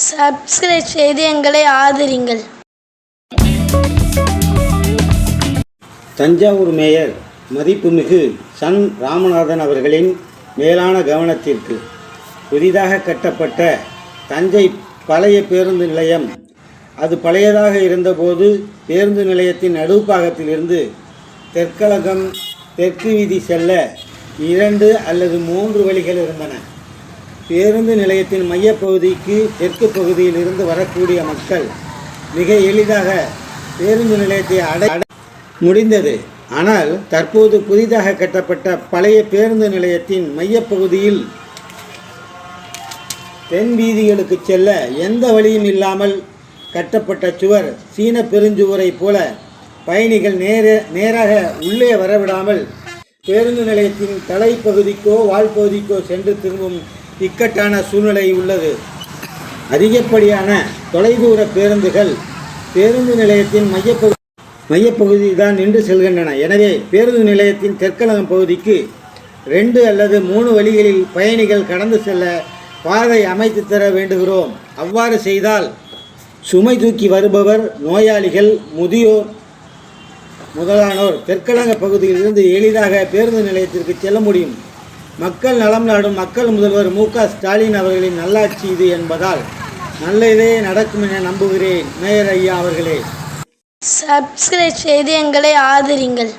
Subscribe செய்து எங்களை ஆதரிங்கள். Thanjavur mayor மதிப்புமிகு Sun Ramanathan அவர்களின் மேலான கவனத்திற்கு புதிதாக கட்டப்பட்ட தஞ்சை பழைய பேருந்து நிலையம், அது பழையதாக இருந்தபோது பேருந்து நிலையத்தின் நடுப்பாகத்திலிருந்து தெற்கலகம் தெற்கு வீதி செல்ல 2 அல்லது 3 வழிகள் இருந்தன. பேருந்து நிலையத்தின் மையப்பகுதிக்கு தெற்கு பகுதியில் இருந்து வரக்கூடிய மக்கள் மிக எளிதாக பேருந்து நிலையத்தை அடைய முடிந்தது. ஆனால் தற்போது புதிதாக கட்டப்பட்ட பழைய பேருந்து நிலையத்தின் மையப்பகுதியில் தென் வீதிகளுக்கு செல்ல எந்த வழியும் இல்லாமல் கட்டப்பட்ட சுவர் சீன பெருஞ்சுவரை போல பயணிகள் நேராக உள்ளே வரவிடாமல் பேருந்து நிலையத்தின் தலைப்பகுதிக்கோ வால்பகுதிக்கோ சென்று திரும்பும் இக்கட்டான சூழ்நிலை உள்ளது. அதிகப்படியான தொலைதூர பேருந்துகள் பேருந்து நிலையத்தின் மையப்பகுதி தான் நின்று செல்கின்றன. எனவே பேருந்து நிலையத்தின் தெற்கலகம் பகுதிக்கு 2 அல்லது 3 வழிகளில் பயணிகள் கடந்து செல்ல பாதை அமைத்து தர வேண்டுகிறோம். அவ்வாறு செய்தால் சுமை தூக்கி வருபவர், நோயாளிகள், முதியோர் முதலானோர் தெற்கலக பகுதியிலிருந்து எளிதாக பேருந்து நிலையத்திற்கு செல்ல முடியும். மக்கள் நலம் நாடும் மக்கள் முதல்வர் மு.க. ஸ்டாலின் அவர்களின் நல்லாட்சி இது என்பதால் நல்லதே நடக்கும் என நம்புகிறேன். மேயர் ஐயா அவர்களே, சப்ஸ்கிரைப் செய்து எங்களை ஆதரிங்கள்.